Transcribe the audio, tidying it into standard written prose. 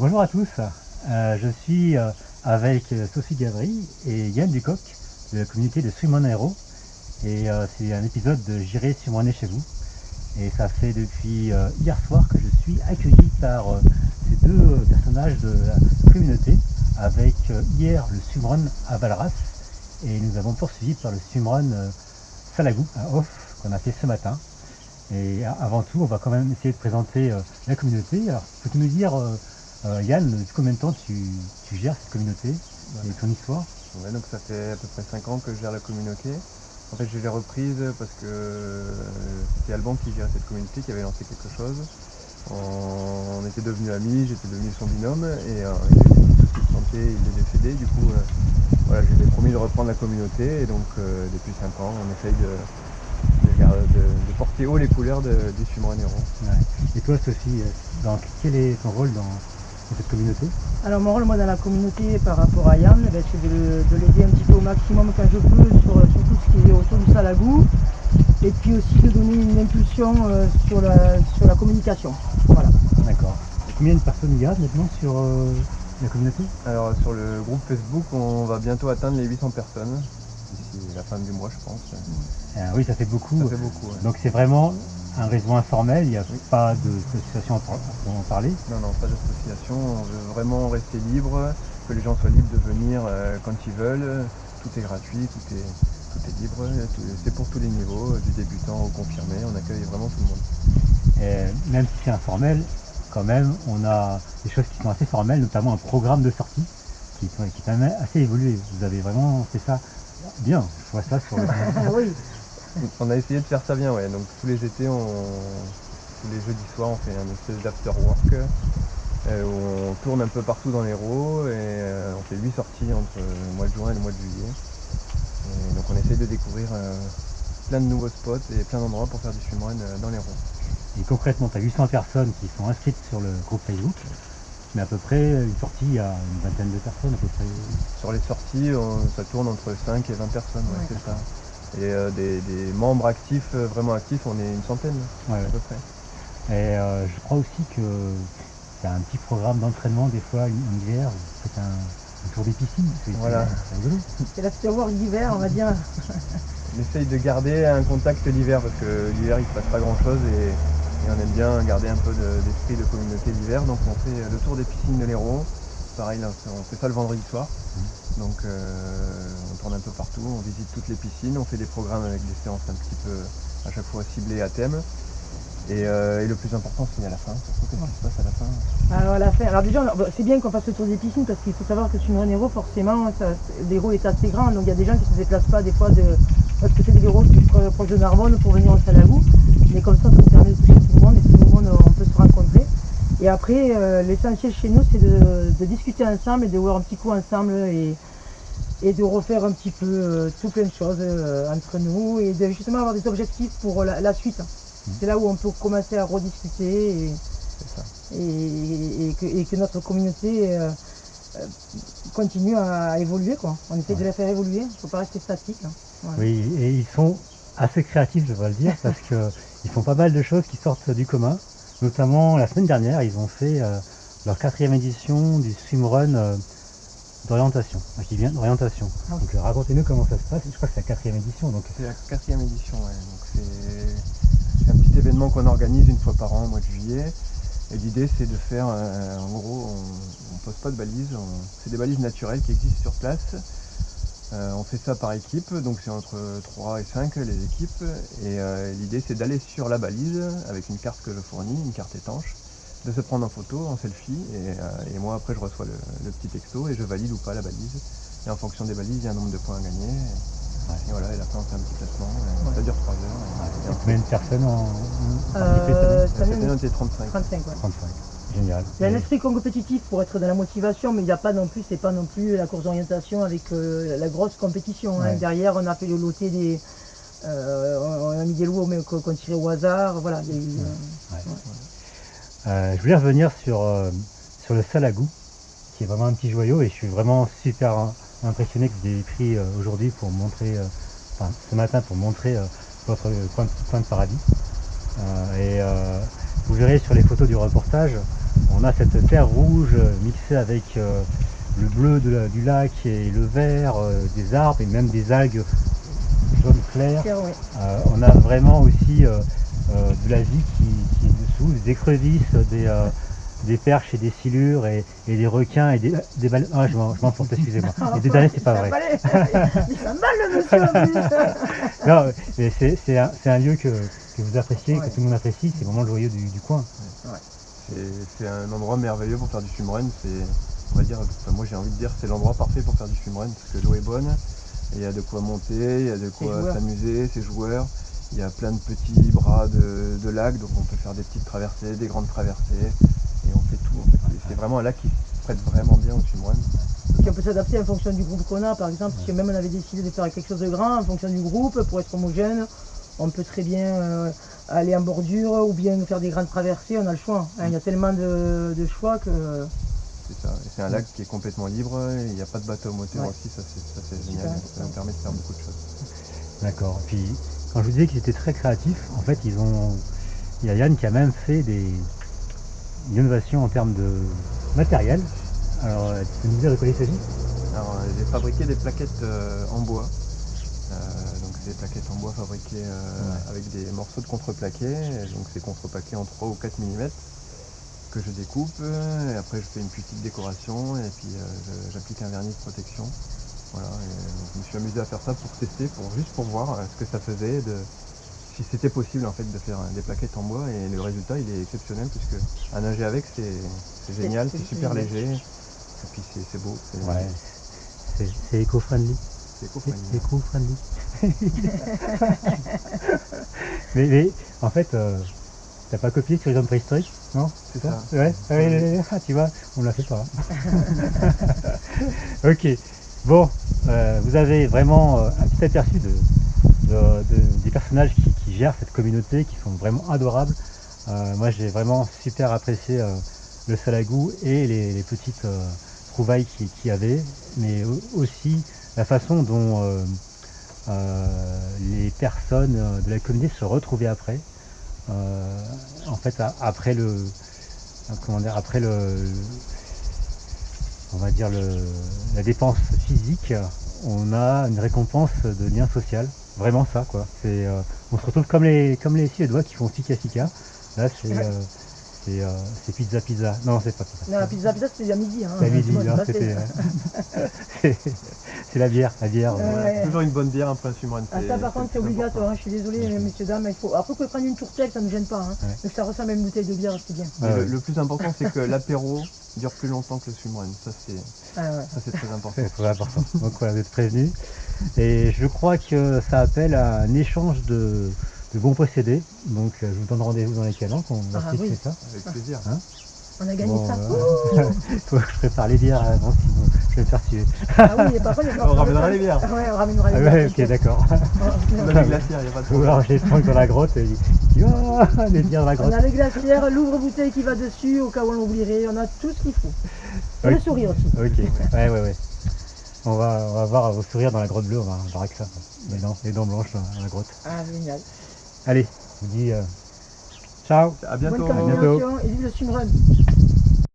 Bonjour à tous, je suis avec Sophie Gavry et Yann Ducoq de la communauté de Swim on Aero et c'est un épisode de J'irai swimrunner chez vous et ça fait depuis hier soir que je suis accueilli par ces deux personnages de la communauté avec hier le swimrun à Valras et nous avons poursuivi par le swimrun Salagou à Off qu'on a fait ce matin. Et avant tout, on va quand même essayer de présenter la communauté. Alors, peux-tu nous dire, Yann, depuis combien de temps tu gères cette communauté et ton histoire? Ouais, donc ça fait à peu près 5 ans que je gère la communauté. En fait, je l'ai reprise parce que c'était Alban qui gérait cette communauté, qui avait lancé quelque chose. On était devenus amis, j'étais devenu son binôme et il a eu des petits soucis de santé, il est décédé. Du coup, voilà, je lui ai promis de reprendre la communauté et donc depuis 5 ans, on essaye de porter haut les couleurs du swimrun Aero. Ouais. Et toi, Sophie, quel est ton rôle dans cette communauté? Alors mon rôle moi dans la communauté par rapport à Yann, c'est de l'aider un petit peu au maximum quand je peux sur tout ce qui est autour du Salagou et puis aussi de donner une impulsion sur la communication. Voilà. D'accord. Et combien de personnes il y a maintenant sur la communauté? Alors sur le groupe Facebook, on va bientôt atteindre les 800 personnes d'ici la fin du mois, je pense. Oui, ça fait beaucoup. Ça fait beaucoup, ouais. Donc c'est vraiment un réseau informel, il n'y a pas d'association pour en parler? Non, pas d'association, on veut vraiment rester libre, que les gens soient libres de venir quand ils veulent, tout est gratuit, tout est libre, c'est pour tous les niveaux, du débutant au confirmé, on accueille vraiment tout le monde. Et même si c'est informel, quand même, on a des choses qui sont assez formelles, notamment un programme de sortie qui est quand même assez évolué. Vous avez vraiment fait ça bien, je vois ça sur le... Oui. On a essayé de faire ça bien, ouais. Donc tous les étés, tous les jeudis soirs, on fait un espèce d'after work où on tourne un peu partout dans l'Hérault et on fait 8 sorties entre le mois de juin et le mois de juillet. Et donc on essaye de découvrir plein de nouveaux spots et plein d'endroits pour faire du swimrun dans l'Hérault. Et concrètement, tu as 800 personnes qui sont inscrites sur le groupe Facebook, mais à peu près une sortie à une vingtaine de personnes à peu près. Sur les sorties, ça tourne entre 5 et 20 personnes, ouais, c'est ça. Et des membres actifs, vraiment actifs, on est une centaine à peu près. Et je crois aussi que c'est un petit programme d'entraînement des fois en hiver, vous faites un tour des piscines, voilà. C'est rigolo. C'est l'afterwork d'hiver, on va dire. On essaye de garder un contact l'hiver parce que l'hiver il ne se passe pas grand chose et on aime bien garder un peu d'esprit de communauté l'hiver, donc on fait le tour des piscines de l'Hérault. Pareil, là, on fait ça le vendredi soir, donc on tourne un peu partout, on visite toutes les piscines, on fait des programmes avec des séances un petit peu à chaque fois ciblées à thème. Et le plus important c'est à la fin, surtout qu'est-ce qui se passe à la fin. Alors à la fin, alors déjà c'est bien qu'on fasse le tour des piscines parce qu'il faut savoir que sur un Hérault forcément l'Hérault est assez grand, donc il y a des gens qui ne se déplacent pas des fois de l'autre côté de l'Hérault qui est proche de Narbonne pour venir au Salagou, mais comme ça permet de toucher tout le monde et tout le monde on peut se rencontrer. Et après l'essentiel chez nous c'est de discuter ensemble et de voir un petit coup ensemble et de refaire un petit peu tout plein de choses entre nous et de justement avoir des objectifs pour la suite. C'est là où on peut commencer à rediscuter et que notre communauté continue à évoluer, quoi. On essaie de la faire évoluer, il ne faut pas rester statique. Hein. Voilà. Oui, et ils sont assez créatifs, je dois le dire, parce qu'ils font pas mal de choses qui sortent du commun. Notamment la semaine dernière, ils ont fait leur 4e édition du swimrun d'orientation, qui vient d'orientation. Donc racontez-nous comment ça se passe, je crois que c'est la 4e édition. C'est la 4e édition, ouais. Donc c'est un petit événement qu'on organise une fois par an au mois de juillet. Et l'idée c'est de faire, en gros, on pose pas de balises, c'est des balises naturelles qui existent sur place. On fait ça par équipe, donc c'est entre 3 et 5 les équipes. Et l'idée c'est d'aller sur la balise avec une carte que je fournis, une carte étanche, de se prendre en photo, en selfie, et moi après je reçois le petit texto et je valide ou pas la balise. Et en fonction des balises, il y a un nombre de points à gagner. Et voilà, et là on fait un petit classement, ça dure 3 heures. Combien de personnes ont Cette année on était 35. 35, ouais. 35, génial. Il y a un esprit compétitif pour être dans la motivation, mais il n'y a pas non plus, c'est pas non plus la course d'orientation avec la grosse compétition. Hein. Derrière, on a fait le loté des... on a mis des lots qu'on tirait au hasard, voilà. Je voulais revenir sur le Salagou, qui est vraiment un petit joyau, et je suis vraiment super impressionné que vous ayez pris aujourd'hui pour montrer, ce matin pour montrer votre coin de paradis. Vous verrez sur les photos du reportage, on a cette terre rouge mixée avec le bleu du lac et le vert des arbres et même des algues jaune clair. Ouais. On a vraiment aussi de la vie qui est dessous, des écrevisses, des perches et des silures et des requins et des baleines. Ah, je m'emporte, excusez-moi. Et des derniers, c'est pas vrai. Il fait mal le monsieur en plus. Non, mais c'est un lieu que vous appréciez, Ouais. que tout le monde apprécie, c'est vraiment le joyau du coin. C'est un endroit merveilleux pour faire du swimrun. On va dire, enfin, moi j'ai envie de dire c'est l'endroit parfait pour faire du swimrun parce que l'eau est bonne, et il y a de quoi monter, il y a de quoi s'amuser, c'est joueur. Il y a plein de petits bras de lac, donc on peut faire des petites traversées, des grandes traversées, et on fait tout en fait. C'est vraiment un lac qui se prête vraiment bien au swimrun. Puis on peut s'adapter en fonction du groupe qu'on a, par exemple, si même on avait décidé de faire quelque chose de grand, en fonction du groupe, pour être homogène, on peut très bien aller en bordure ou bien faire des grandes traversées, on a le choix. Hein, il y a tellement de choix que... C'est ça, et c'est un lac qui est complètement libre, et il n'y a pas de bateau moteur aussi, ça c'est génial, ça nous permet de faire beaucoup de choses. D'accord, puis quand je vous disais qu'ils étaient très créatifs, en fait il y a Yann qui a même fait une innovation en termes de matériel. Alors, tu peux nous dire de quoi il s'agit? Alors, j'ai fabriqué des plaquettes en bois. Donc c'est des plaquettes en bois fabriquées avec des morceaux de contreplaqué. Donc c'est contreplaqué en 3 ou 4 mm que je découpe. Et après je fais une petite décoration et puis j'applique un vernis de protection. Voilà, et donc, je me suis amusé à faire ça pour tester, juste pour voir ce que ça faisait, si c'était possible en fait de faire des plaquettes en bois, et le résultat il est exceptionnel puisque à nager avec c'est génial, c'est super léger. Et puis c'est beau. Ouais, c'est éco-friendly. C'est éco-friendly. Éco-friendly. mais en fait, t'as pas copié sur les hommes préhistoriques, non? C'est ça. Ouais, tu vois, on l'a fait pas. Ok, bon, vous avez vraiment un petit aperçu des personnages qui gèrent cette communauté, qui sont vraiment adorables. Moi j'ai vraiment super apprécié le Salagou et les petites trouvailles qu'il y avait, mais aussi la façon dont les personnes de la communauté se retrouvaient après. En fait, après on va dire la dépense physique, on a une récompense de lien social. Vraiment ça, quoi. On se retrouve comme les Suédois qui font fika fika. Là, c'est pizza. Non, c'est pas ça. Non, la pizza c'était à midi. Hein, c'est à midi, non, c'était... c'est la bière. Ouais. Toujours une bonne bière après un swimrun. Ça par contre c'est obligatoire, hein, je suis désolé messieurs dames, il faut... Après vous pouvez prendre une tourtelle, ça ne me gêne pas, hein. Mais que ça ressemble à une bouteille de bière, c'est bien. Le plus important c'est que l'apéro dure plus longtemps que le swimrun, ça c'est très important. C'est très important, donc voilà, vous êtes prévenus. Et je crois que ça appelle à un échange de bons procédés, donc je vous donne rendez-vous dans les calanques, on va fixer ça. Avec plaisir. Hein, on a gagné ça. Faut que je prépare les bières avant, sinon je vais me faire tuer. Ah oui, et par contre, on ramènera les bières. Ouais, on ramènera les bières. Ouais, ok, d'accord. On a les glacières, il n'y a pas de problème. Alors j'ai le trunk dans la grotte et il dit oh, les bières dans la grotte. On a les glacières, l'ouvre-bouteille qui va dessus au cas où on l'oublierait, on a tout ce qu'il faut. Et le sourire aussi. Ok, ouais. On va voir vos sourires dans la grotte bleue, on va voir avec ça. Les dents blanches dans la grotte. Ah, génial. Allez, je vous dis ciao. À bientôt. Bonne continuation et vive le swimrun.